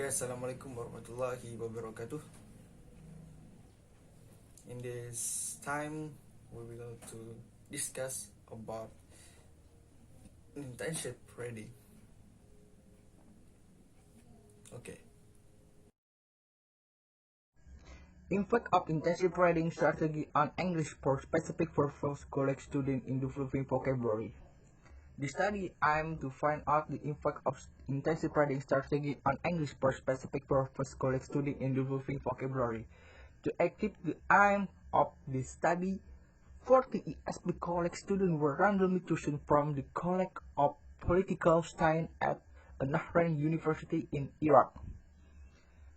Assalamualaikum warahmatullahi wabarakatuh. In this time, we will to discuss about internship reading. Okay. Impact of intensive reading strategy on English for specific purpose college students in developing vocabulary. The study aimed to find out the impact of intensive reading strategy on English for specific purpose college students in developing vocabulary. To achieve the aim of the study, 40 ESB college students were randomly chosen from the College of Political Science at Nahran University in Iraq.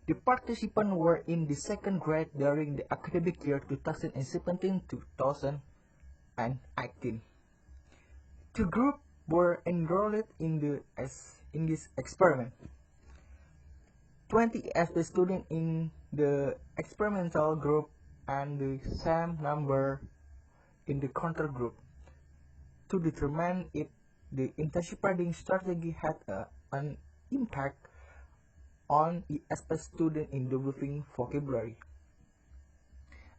The participants were in the second grade during the academic year 2017-2018. Two groups were enrolled in this experiment. 20 ESP students in the experimental group and the same number in the control group to determine if the intensive reading strategy had an impact on ESP students in developing vocabulary.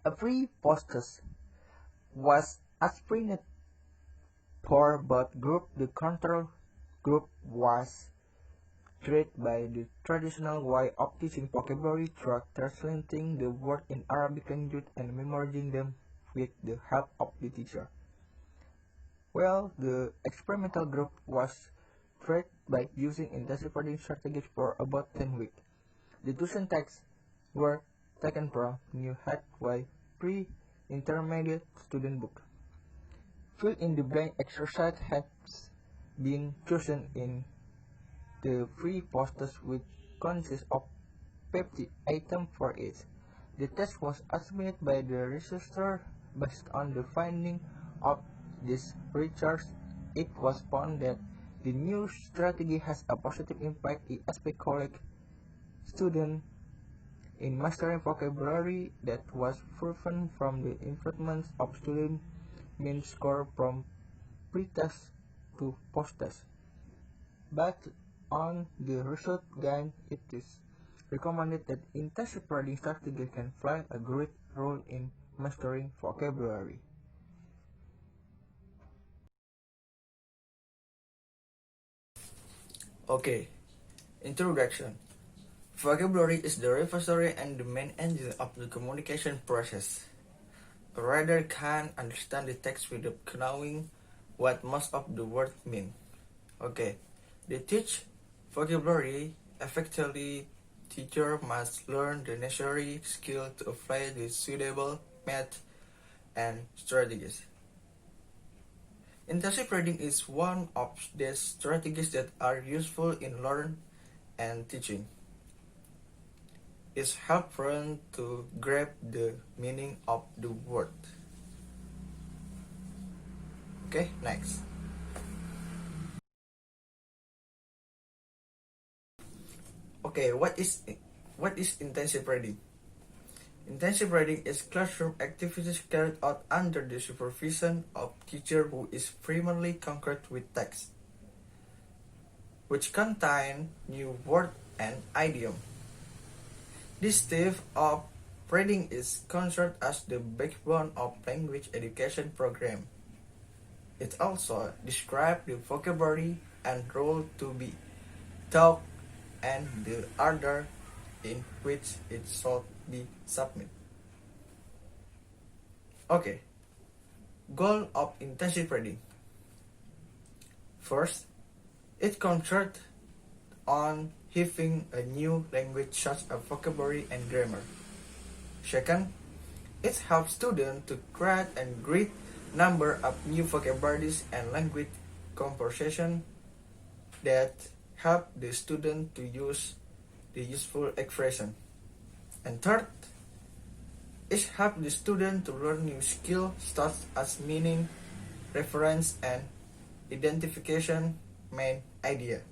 A free posters was assigned for both groups. The control group was treated by the traditional way of teaching vocabulary through translating the word in Arabic language and memorizing them with the help of the teacher. Well, the experimental group was treated by using intensive reading strategies for about 10 weeks. The tuition texts were taken from New Headway pre-intermediate student book. Fill in the blank exercise has been chosen in the free posters, which consists of 50 items for each. The test was estimated by the researcher based on the finding of this research. It was found that the new strategy has a positive impact on ESP college students in mastering vocabulary that was proven from the improvements of student mean score from pre-test to post-test. But on the result gain, it is recommended that intensive reading strategy can play a great role in mastering vocabulary. Okay. Introduction. Vocabulary is the repository and the main engine of the communication process. A reader can understand the text without knowing what most of the words mean. Okay. To teach vocabulary effectively, teacher must learn the necessary skill to apply the suitable method and strategies. Intensive reading is one of these strategies that are useful in learning and teaching. It's helpful to grab the meaning of the word. Okay, next. Okay, what is intensive reading? Intensive reading is classroom activities carried out under the supervision of teacher who is primarily concerned with text, which contain new word and idiom. This type of reading is considered as the backbone of language education program. It also describes the vocabulary and role to be taught and the order in which it should be submitted. Okay. Goal of intensive reading. First, it concentrates on having a new language such as vocabulary and grammar. Second, it helps students to create a great number of new vocabularies and language conversation that help the student to use the useful expression. And third, it helps the student to learn new skills such as meaning, reference, and identification main idea.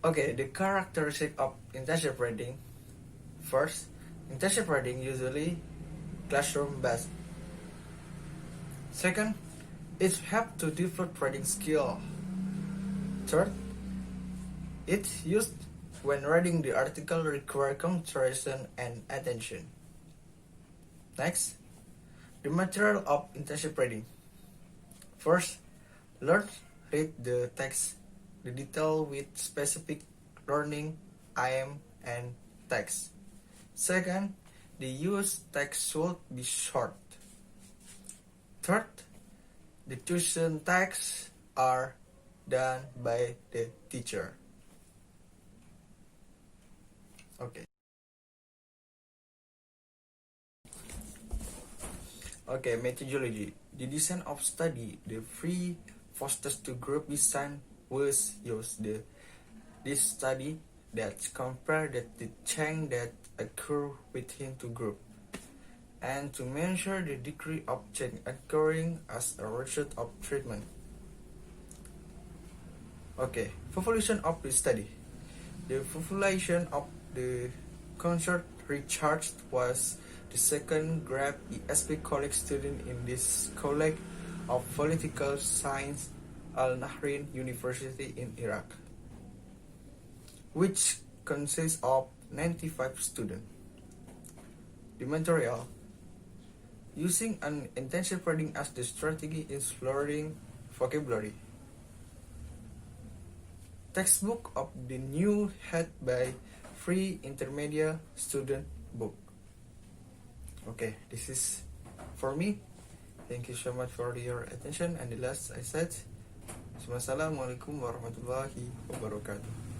Okay, the characteristic of intensive reading. First, intensive reading usually classroom based. Second, it helps to develop reading skill. Third, it's used when reading the article require concentration and attention. Next, the material of intensive reading. First, learn read the text, the detail with specific learning, aim, and text. Second, the use text should be short. Third, the tuition tasks are done by the teacher. Okay. Okay, methodology. The design of study, the three fosters to group design was used. This study that compare the change that occur within two group and to measure the degree of change occurring as a result of treatment. Okay, population of the study. The population of the concert recharged was the second grade ESP college student in this college of political science Al Nahrin University in Iraq, which consists of 95 students. The material. Using an intensive reading as the strategy is learning vocabulary. Textbook of the new head by free intermediate student book. Okay, this is for me. Thank you so much for your attention. And the last I said, Assalamualaikum warahmatullahi wabarakatuh.